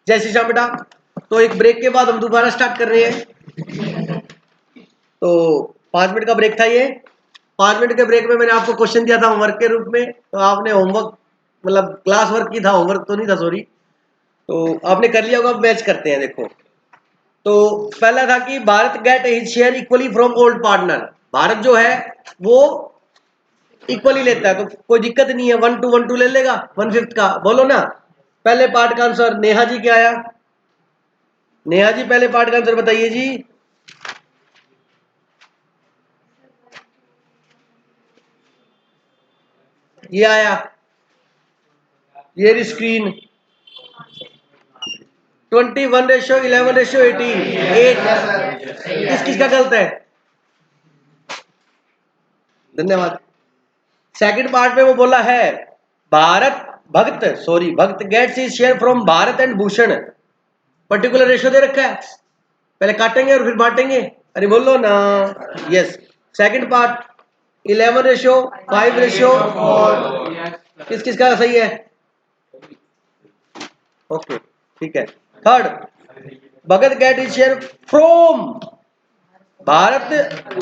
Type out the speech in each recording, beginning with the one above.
जय श्री श्याम बेटा। तो एक ब्रेक के बाद हम दोबारा स्टार्ट कर रहे हैं। तो 5 मिनट का ब्रेक था ये। 5 मिनट के ब्रेक में मैंने आपको क्वेश्चन दिया था होमवर्क के रूप में, तो आपने होमवर्क मतलब क्लास वर्क की था, होमवर्क तो नहीं था, सॉरी। तो आपने कर लिया होगा। अब मैच करते हैं। देखो, तो पहला था कि Bharat get his share equally from old partner. Bharat जो है वो इक्वली लेता है, तो कोई दिक्कत नहीं है, 1/2 ले लेगा, 1/5 का। बोलो ना पहले पार्ट का आंसर। नेहा जी क्या आया? नेहा जी पहले पार्ट का आंसर बताइए जी। ये आया, ये स्क्रीन 21:11:18 8 किसका गलत है? धन्यवाद। सेकंड पार्ट में वो बोला है Bhakt gets his share from Bharat and Bhushan. Particular ratio दे रखा है, पहले काटेंगे और फिर बांटेंगे। अरे बोलो ना यस। सेकंड पार्ट 11:5:4 किस किसका सही है? ओके ठीक है। Third, Bhagat get his share from Bharat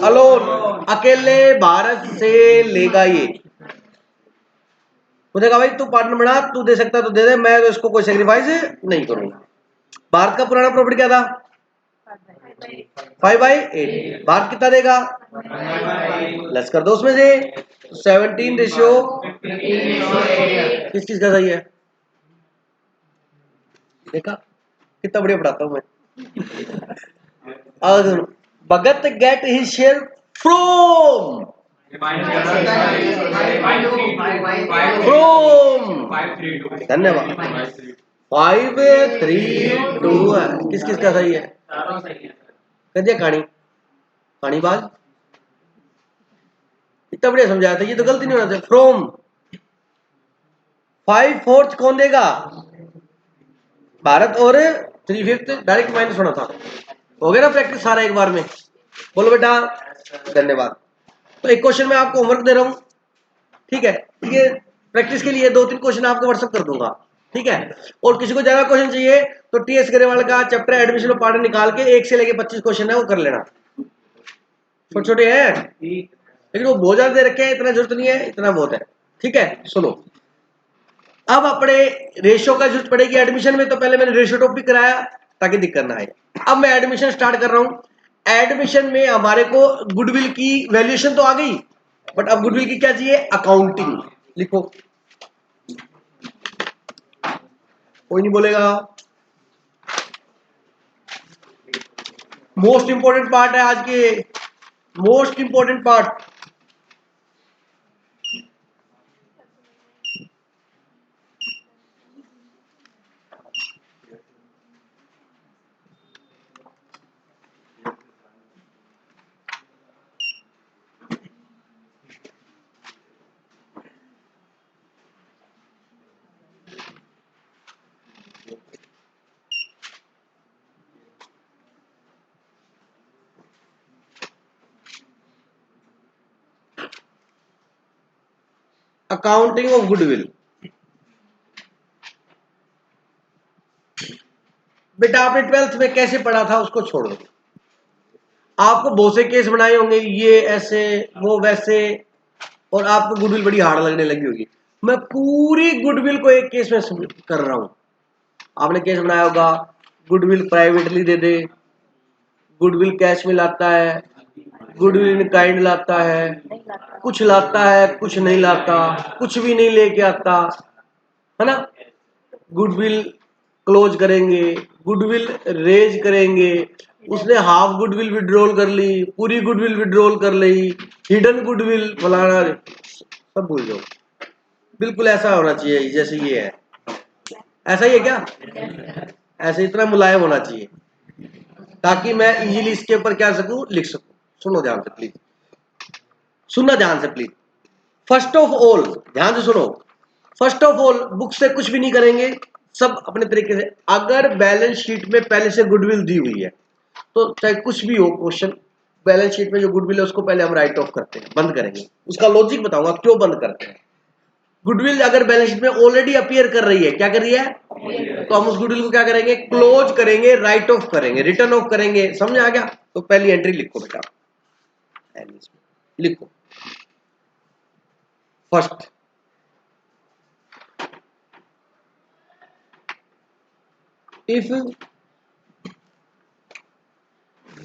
alone. अकेले भारत से लेगा ये। मुझे कहा भाई तू पार्टनर बना, तू दे सकता तो दे दे, मैं तो इसको कोई सेक्रीफाइस नहीं करूंगा। भारत का पुराना प्रॉफिट क्या था? 5/8। भारत कितना देगा? लेस कर दो उसमें से 17:15। किस किस का सही है? देखा कितना बढ़िया पढ़ाता हूं मैं। भगत गेट हिज शेयर फ्रॉम धन्यवाद 5-3-2 है। किस किस का सही है? कर दिया कहानी कहानी बाज। इतना बढ़िया समझाया था, ये तो गलती नहीं होना चाहिए। फ्रॉम 5/4 कौन देगा? भारत। और 3/5 डायरेक्ट माइनस होना था। हो गया ना प्रैक्टिस सारा एक बार में? बोलो बेटा धन्यवाद। तो एक क्वेश्चन मैं आपको होमवर्क दे रहा हूं, ठीक है? ये प्रैक्टिस के लिए 2-3 क्वेश्चन आपको व्हाट्सएप कर दूंगा, ठीक है? और किसी को ज्यादा क्वेश्चन चाहिए तो टीएस गरेवाल का चैप्टर एडमिशन ऑफ पार्टनर निकाल के 1 से लेके 25 क्वेश्चन है वो कर लेना। छोटे छोटे हैं लेकिन वो बहुत ज्यादा दे रखे हैं, इतना जरूरत नहीं है, इतना बहुत है, ठीक है? सुनो, अब अपने रेशियो का जरूरत पड़ेगी एडमिशन में, तो पहले मैंने रेशियो टॉपिक कराया ताकि दिक्कत ना आए। अब मैं एडमिशन स्टार्ट कर रहा हूं। एडमिशन में हमारे को गुडविल की वैल्यूएशन तो आ गई, बट अब गुडविल की क्या चाहिए? अकाउंटिंग। लिखो, कोई नहीं बोलेगा। मोस्ट इंपोर्टेंट पार्ट है आज के, most important part. Accounting of goodwill. बेटा आपने 12th में कैसे पढ़ा था उसको छोड़ दो। आपको बहुत से केस बनाए होंगे, ये ऐसे वो वैसे, और आपको गुडविल बड़ी हार्ड लगने लगी होगी। मैं पूरी गुडविल को एक केस में कर रहा हूं। आपने केस बनाया होगा गुडविल प्राइवेटली दे दे, गुडविल कैश में लाता है, गुडविल इन काइंड लाता है, कुछ लाता है कुछ नहीं लाता, कुछ भी नहीं लेके आता, है ना? गुडविल क्लोज करेंगे, गुडविल रेज करेंगे, उसने हाफ गुडविल विड्रॉल कर ली, पूरी गुडविल विड्रॉल कर ली, हिडन गुडविल फलाना, सब भूल जाओ। बिल्कुल ऐसा होना चाहिए जैसे ये है। ऐसा ही है क्या? ऐसे इतना मुलायम होना चाहिए ताकि मैं इजीली इसके ऊपर क्या सकूं, लिख सकूं। सुनो ध्यान से प्लीज, सुनना ध्यान से प्लीज। फर्स्ट ऑफ ऑल ध्यान से सुनो, फर्स्ट ऑफ ऑल बुक से कुछ भी नहीं करेंगे, सब अपने तरीके से। अगर बैलेंस शीट में पहले से गुडविल दी हुई है तो चाहे कुछ भी हो क्वेश्चन, बैलेंस शीट में जो गुडविल है उसको पहले हम राइट ऑफ करते हैं, बंद करेंगे। उसका लॉजिक बताऊंगा क्यों बंद करते हैं। गुडविल अगर बैलेंस शीट में ऑलरेडी अपीयर कर रही है, क्या कर रही है, तो हम उस गुडविल को क्या करेंगे, क्लोज करेंगे, राइट ऑफ करेंगे, रिटर्न ऑफ करेंगे। समझ आ गया? तो पहली एंट्री लिखो बेटा, लिखो फर्स्ट, इफ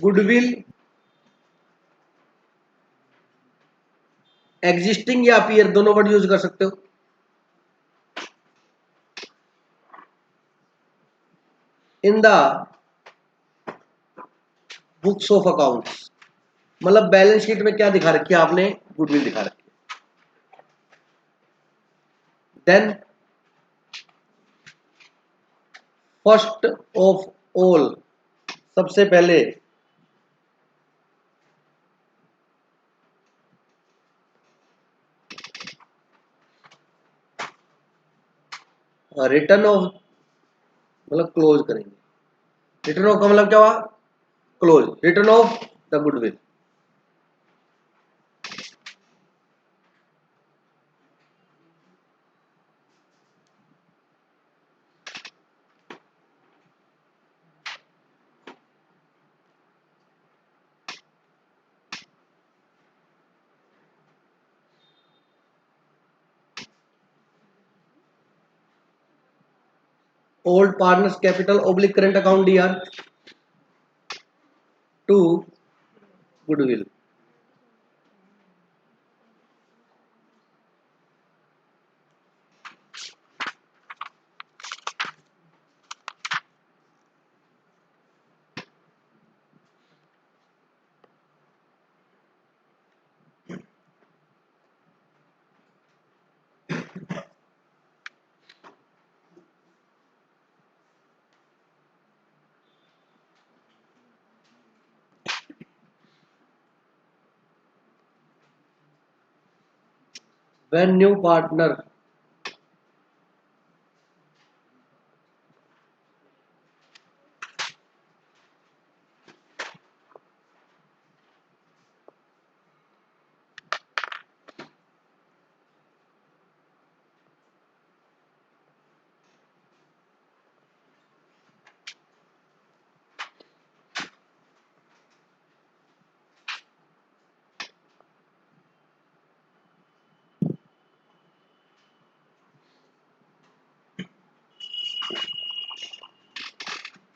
गुडविल एग्जिस्टिंग या अपीयर, दोनों वर्ड यूज कर सकते हो, in the books of accounts, मतलब बैलेंस शीट में क्या दिखा रखी है आपने, गुडविल दिखा रखी है। देन फर्स्ट ऑफ ऑल, सबसे पहले रिटर्न ऑफ, मतलब क्लोज करेंगे, रिटर्न ऑफ का मतलब क्या हुआ, close, written off the goodwill. Old partners capital oblique current account DR to goodwill.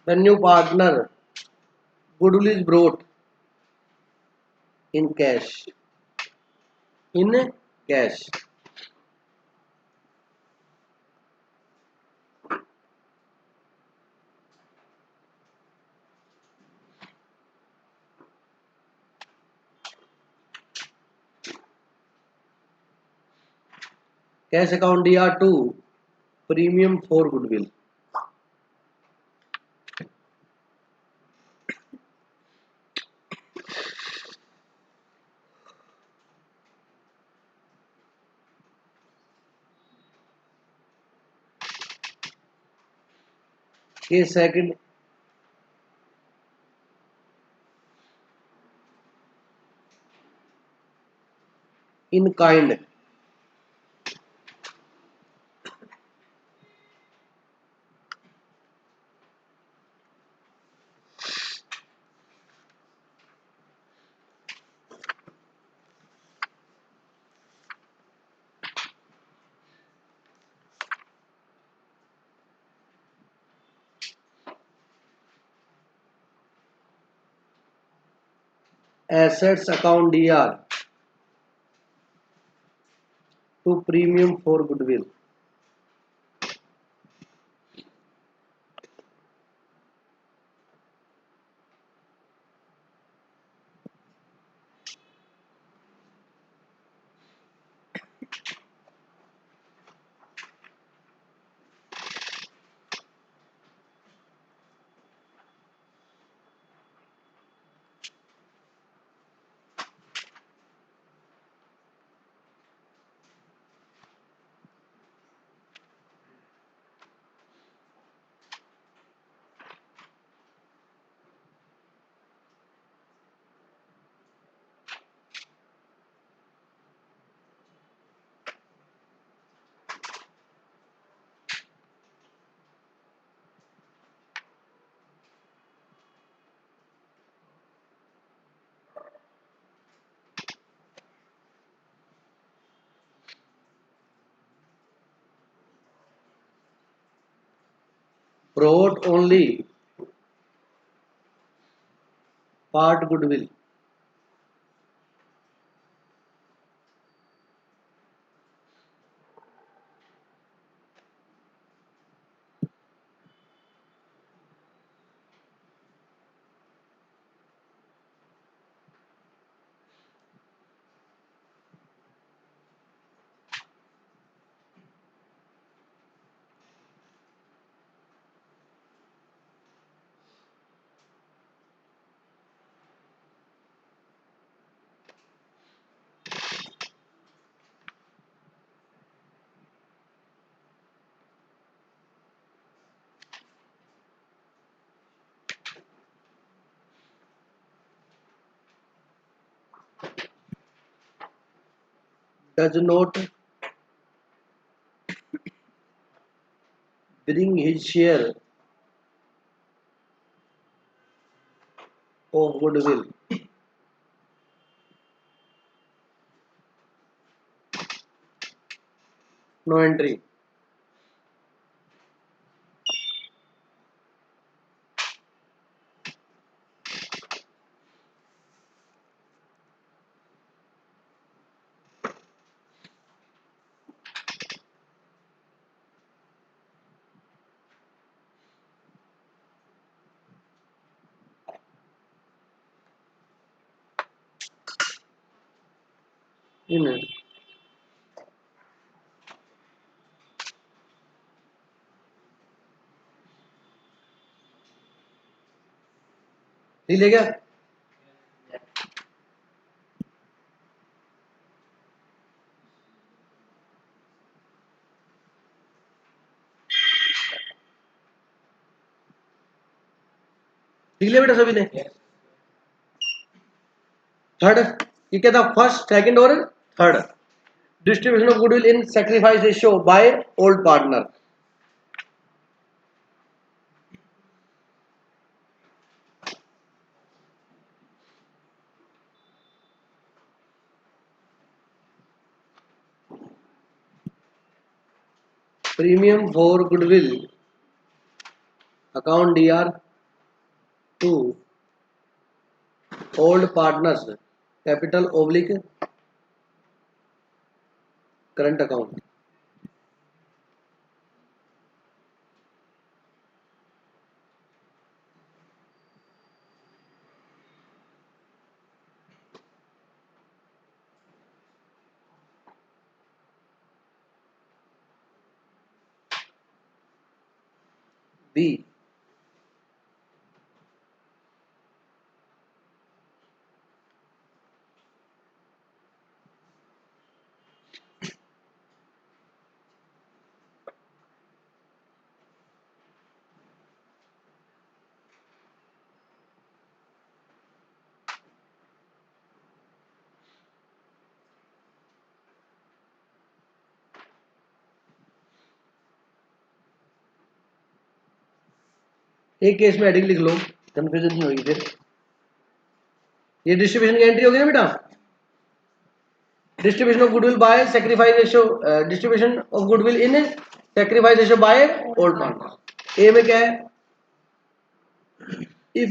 When new partner goodwill is brought in cash, in cash, cash account DR2 premium for goodwill। ये second, in kind, assets account DR to premium for goodwill। wrote only part goodwill. Does not bring his share of goodwill. No entry. In ठीक है क्या? ठीक लिया बेटा सभी ने? Third ये क्या था? फर्स्ट, सेकंड और third. Distribution of goodwill in sacrifice ratio by old partner. Premium for goodwill account DR to old partners, capital oblique current account. B. एक केस में हेडिंग लिख लो, कंफ्यूजन नहीं होगी फिर. ये डिस्ट्रीब्यूशन की एंट्री होगी ना बेटा? Distribution of goodwill by sacrifice ratio, distribution of goodwill in sacrifice ratio by old partner. A में क्या है? If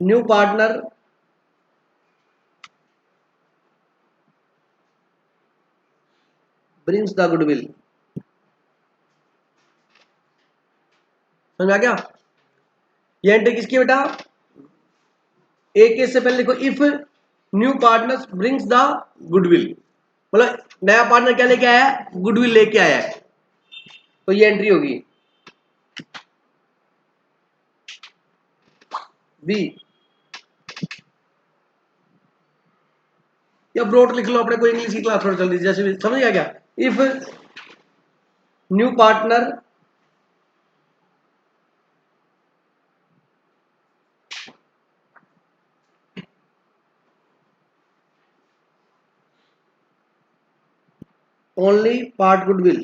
new partner brings the goodwill. समझ आ गया? ये एंट्री किसकी बेटा? ए केस से पहले लिखो if new partner brings the goodwill, मतलब नया पार्टनर क्या लेके आया है? गुडविल लेके आया है, तो ये एंट्री होगी. बी या ब्रॉड लिख लो, अपने को इंग्लिश की क्लास थोड़ा जल्दी जैसे भी समझ गया क्या? If new partner only part goodwill,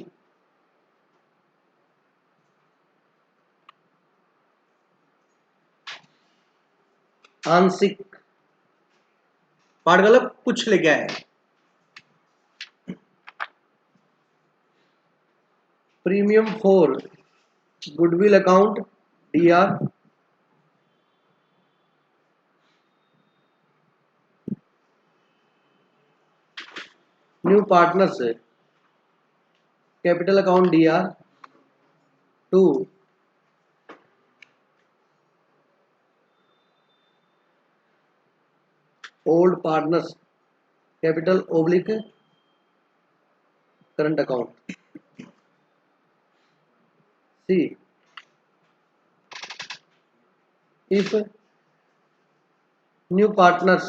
आंशिक पार्ट मतलब कुछ लेके आया है. Premium for goodwill account DR, new partners capital account DR, to old partners capital oblique current account. See, if new partners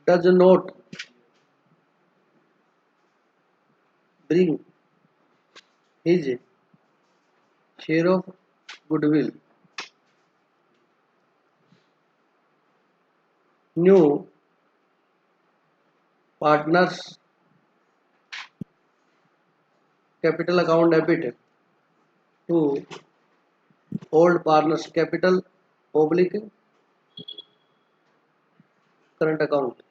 does not bring his share of goodwill, new partners capital account debit to old partners capital oblique current account।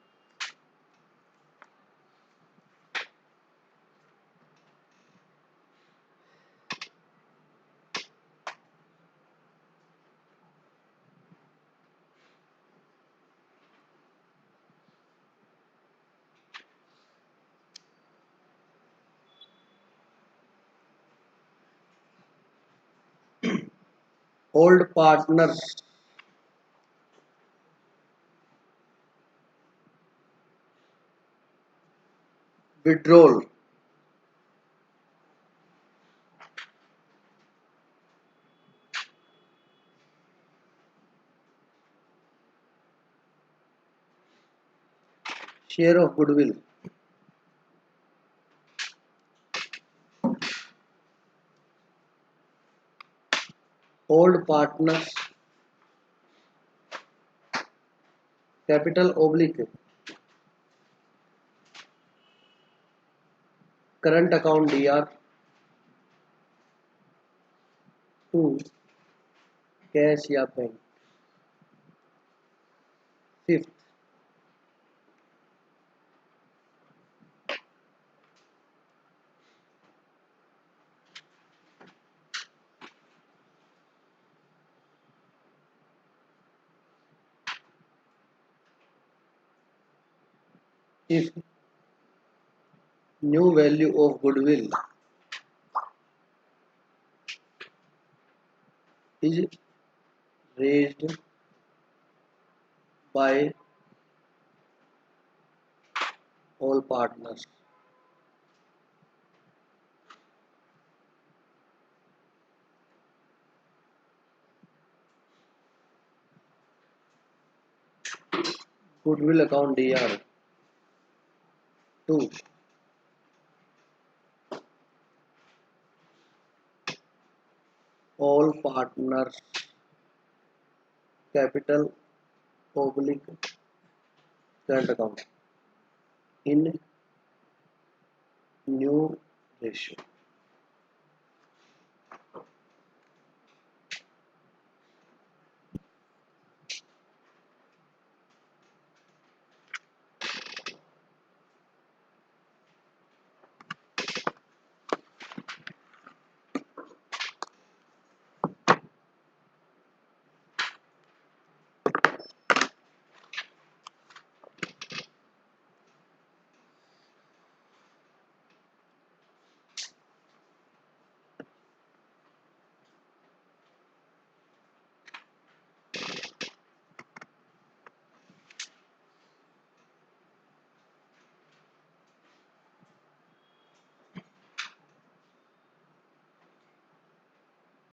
old partners withdrawal share of goodwill, old partners capital oblique current account DR to cash या bank. Fifth, if new value of goodwill is raised by all partners, goodwill account DR to all partners capital oblique current account in new ratio।